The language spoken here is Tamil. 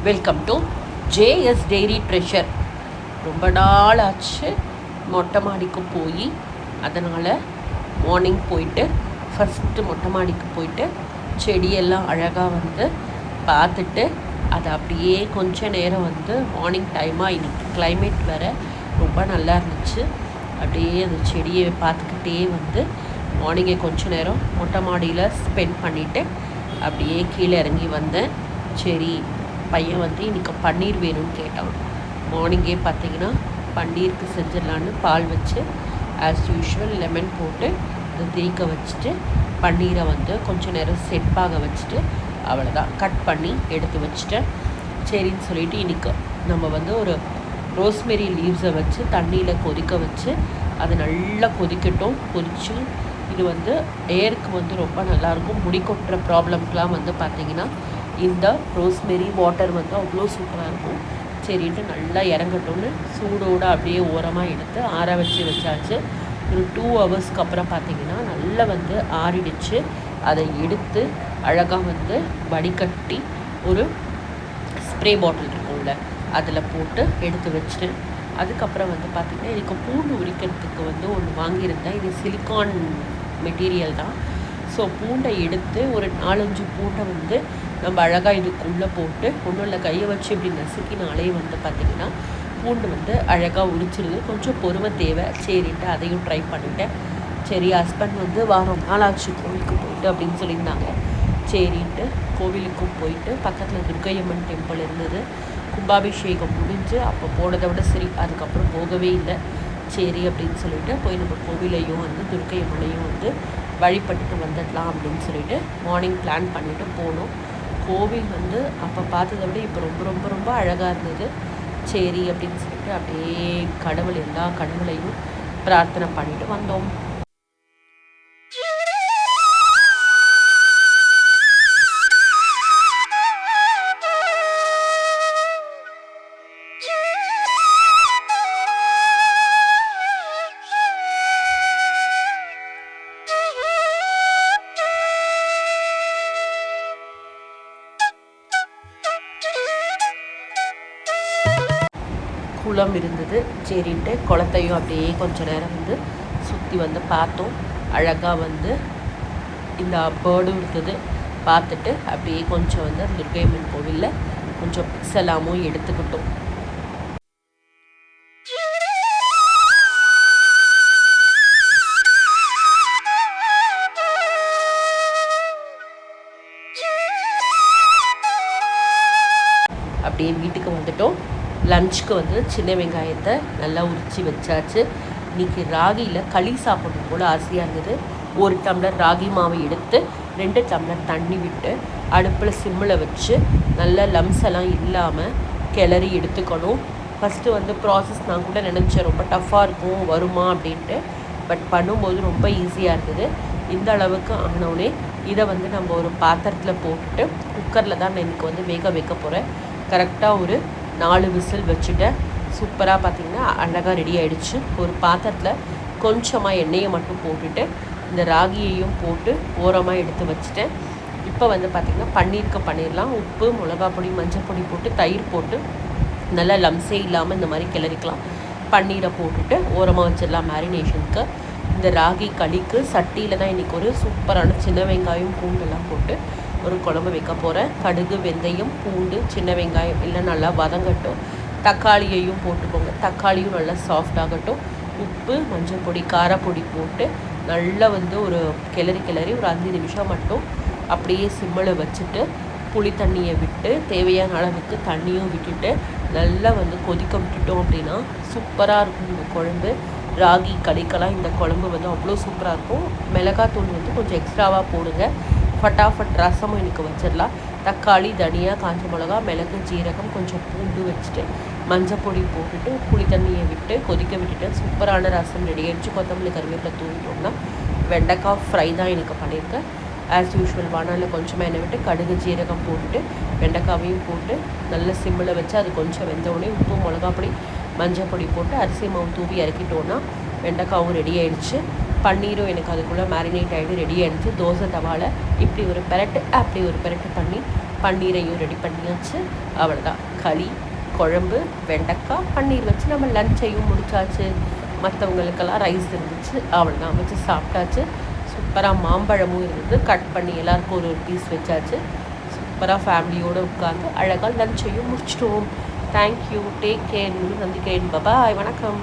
Welcome to JS dairy treasure. ரொம்ப நாள் ஆச்சு மொட்டை மாடிக்கு போய், அதனால் மார்னிங் போயிட்டு ஃபஸ்ட்டு மொட்டை மாடிக்கு போயிட்டு செடியெல்லாம் அழகாக பார்த்துட்டு, அதை அப்படியே கொஞ்ச நேரம் மார்னிங் டைமாக இன்றைக்கி கிளைமேட் வேறு ரொம்ப நல்லா இருந்துச்சு. அப்படியே அந்த செடியை பார்த்துக்கிட்டே மார்னிங்கே கொஞ்ச நேரம் மொட்டை மாடியில் ஸ்பெண்ட் பண்ணிவிட்டு அப்படியே கீழே இறங்கி வந்தேன். சரி, பையன் இன்றைக்கி பன்னீர் வேணும்னு கேட்டான். மார்னிங்கே பார்த்திங்கன்னா பன்னீருக்கு செஞ்சிடலான்னு பால் வச்சு ஆஸ் யூஷுவல் லெமன் போட்டு அதை திரிக்க வச்சுட்டு பன்னீரை கொஞ்சம் நேரம் செட்பாக வச்சுட்டு அவ்வளோதான் கட் பண்ணி எடுத்து வச்சுட்டேன். சரின்னு சொல்லிவிட்டு இன்றைக்கி நம்ம ஒரு ரோஸ்மெரி லீவ்ஸை வச்சு தண்ணியில் கொதிக்க வச்சு அது நல்லா கொதிக்கட்டும். கொதித்து இது ஏருக்கு ரொம்ப நல்லாயிருக்கும். முடி கொட்டுற ப்ராப்ளம்க்கெலாம் பார்த்திங்கன்னா இந்த ரோஸ்மெரி வாட்டர் அவ்வளோ சூப்பராக இருக்கும். சரின்ட்டு நல்லா இறங்கட்டும்னு சூடோடு அப்படியே ஓரமாக எடுத்து ஆற வச்சாச்சு. ஒரு 2 ஹவர்ஸ்க்கு அப்புறம் பார்த்திங்கன்னா நல்லா ஆறிடுச்சு. அதை எடுத்து அழகாக வடிகட்டி ஒரு ஸ்ப்ரே பாட்டில் இருக்கும்ல அதில் போட்டு எடுத்து வச்சுட்டேன். அதுக்கப்புறம் பார்த்திங்கன்னா எனக்கு பூண்டு உரிக்கிறதுக்கு ஒன்று வாங்கியிருந்தேன். இது சிலிக்கான் மெட்டீரியல் தான். ஸோ பூண்டை எடுத்து ஒரு 4-5 பூண்டை நம்ம அழகாக இதுக்குள்ளே போட்டு ஒன்றும் இல்லை கையை வச்சு இப்படி நசுக்கினாலே பார்த்திங்கன்னா பூண்டு அழகாக உரிச்சிருது. கொஞ்சம் பொறுமை தேவை. சரின்ட்டு அதையும் ட்ரை பண்ணிட்டேன். சரி, ஹஸ்பண்ட் வாரம் நாளாச்சு கோவிலுக்கு போயிட்டு அப்படின்னு சொல்லியிருந்தாங்க. சரின்ட்டு கோவிலுக்கும் போயிட்டு பக்கத்தில் துர்க்கையம்மன் டெம்பிள் இருந்தது. கும்பாபிஷேகம் முடிஞ்சு அப்போ போனதை விட சரி, அதுக்கப்புறம் போகவே இல்லை. சரி அப்படின்னு சொல்லிட்டு போய் நம்ம கோவிலையும் துர்க்கையம்மனையும் வழிபட்டுட்டு வந்துடலாம் அப்படின்னு சொல்லிட்டு மார்னிங் பிளான் பண்ணிவிட்டு போனோம். கோவில் அப்போ பார்த்ததை விட இப்போ ரொம்ப ரொம்ப ரொம்ப அழகாக இருந்தது. சரி அப்படின்னு சொல்லிட்டு அப்படியே எல்லா கடவுளையும் பிரார்த்தனை பண்ணிட்டு வந்தோம். குளம் இருந்தது. சரின்ட்டு குளத்தையும் அப்படியே கொஞ்சம் நேரம் சுற்றி பார்த்தோம். அழகாக இந்த பேர்டும் இருந்தது. பார்த்துட்டு அப்படியே கொஞ்சம் துர்க்கையம்மன் கோவிலில் கொஞ்சம் பிக்ஸலாமும் எடுத்துக்கிட்டோம். அப்படியே வீட்டுக்கு வந்துட்டோம். லஞ்சுக்கு சின்ன வெங்காயத்தை நல்லா உரித்து வச்சாச்சு. இன்றைக்கி ராகியில் களி சாப்பிடணும் போல் ஆசையாக இருந்தது. 1 டம்ளர் ராகி மாவை எடுத்து 2 டம்ளர் தண்ணி விட்டு அடுப்பில் சிம்மில் வச்சு நல்லா லம்ஸ் எல்லாம் இல்லாமல் கிளறி எடுத்துக்கணும். ஃபஸ்ட்டு ப்ராசஸ் நான் கூட நினச்சேன் ரொம்ப டஃப்பாக இருக்கும் வருமா அப்படின்ட்டு. பட் பண்ணும்போது ரொம்ப ஈஸியாக இருந்தது. இந்த அளவுக்கு ஆனோடனே இதை நம்ம ஒரு பாத்திரத்தில் போட்டுட்டு குக்கரில் தான் நான் இன்றைக்கி வேக வைக்க போகிறேன். கரெக்டாக ஒரு 4 விசில் வச்சுட்டேன். சூப்பராக பார்த்திங்கன்னா அழகாக ரெடி ஆகிடுச்சு. ஒரு பாத்திரத்தில் கொஞ்சமாக எண்ணெயை மட்டும் போட்டுட்டு இந்த ராகியையும் போட்டு ஓரமாக எடுத்து வச்சுட்டேன். இப்போ பார்த்திங்கன்னா பன்னீருக்கு பண்ணிடலாம். உப்பு, மிளகா பொடி, மஞ்சள் பொடி போட்டு தயிர் போட்டு நல்லா லம்ஸே இல்லாமல் இந்த மாதிரி கிளறிக்கலாம். பன்னீரை போட்டுட்டு ஓரமாக வச்சிடலாம் மேரினேஷனுக்கு. இந்த ராகி களிக்கு சட்டியில் தான் இன்றைக்கி ஒரு சூப்பரான சின்ன வெங்காயம் பூண்டெல்லாம் போட்டு ஒரு குழம்பு வைக்க போகிறேன். கடுகு, வெந்தயம், பூண்டு, சின்ன வெங்காயம் எல்லாம் நல்லா வதங்கட்டும். தக்காளியையும் போட்டுக்கோங்க. தக்காளியும் நல்லா சாஃப்டாகட்டும். உப்பு, மஞ்சள் பொடி, காரப்பொடி போட்டு நல்லா ஒரு கிளறி ஒரு 5 நிமிஷம் மட்டும் அப்படியே சிம்மில் வச்சுட்டு புளி தண்ணியை விட்டு தேவையான அளவுக்கு தண்ணியும் விட்டுட்டு நல்லா கொதிக்க விட்டுட்டோம் அப்படின்னா சூப்பராக இருக்கும் இந்த குழம்பு. ராகி களிக்கெல்லாம் இந்த குழம்பு அவ்வளோ சூப்பராக இருக்கும். மிளகாத்தூள் கொஞ்சம் எக்ஸ்ட்ராவாக போடுங்க. ஃபட்டாஃபட் ரசமும் எனக்கு வச்சிடலாம். தக்காளி, தனியா, காஞ்ச மிளகா, மிளகு, ஜீரகம், கொஞ்சம் பூண்டு வச்சுட்டு மஞ்சள் பொடி போட்டுட்டு புளி தண்ணியை விட்டு கொதிக்க விட்டுட்டு சூப்பரான ரசம் ரெடி ஆகிடுச்சு. கொத்தமல்லி, கருவேப்பிலை தூவிட்டோம்னா வெண்டைக்காய் ஃப்ரை தான் எனக்கு பண்ணியிருக்கேன். ஆஸ் யூஷுவல் வானலில் கொஞ்சமாக எண்ணெய் விட்டு கடுகு, ஜீரகம் போட்டுட்டு வெண்டைக்காவையும் போட்டு நல்ல சிம்மில் வச்சு அது கொஞ்சம் வெந்தவுடனே உப்பு, மிளகா பொடி, மஞ்சள் பொடி போட்டு அரிசி மாவு தூவி இறக்கிட்டோன்னா வெண்டைக்காவும் ரெடி ஆகிடுச்சு. பன்னீரும் எனக்கு அதுக்குள்ளே மேரினேட் ஆகிட்டு ரெடி ஆகிடுச்சு. தோசை தவாவில் இப்படி ஒரு பெரட்டு அப்படி ஒரு பெரட்டு பண்ணி பன்னீரையும் ரெடி பண்ணியாச்சு. அவ்வளோதான், களி குழம்பு வெண்டைக்காய் பன்னீர் வச்சு நம்ம லஞ்சையும் முடிச்சாச்சு. மற்றவங்களுக்கெல்லாம் ரைஸ் இருந்துச்சு, அவ்வளோதான் வச்சு சாப்பிட்டாச்சு. சூப்பராக மாம்பழமும் இருந்தது, கட் பண்ணி எல்லாருக்கும் ஒரு பீஸ் வச்சாச்சு. சூப்பராக ஃபேமிலியோடு உட்காந்து அழகாக லஞ்சையும் முடிச்சிட்டோம். தேங்க்யூ, டேக் கேர், சந்திக்கிறேன், பாய், வணக்கம்.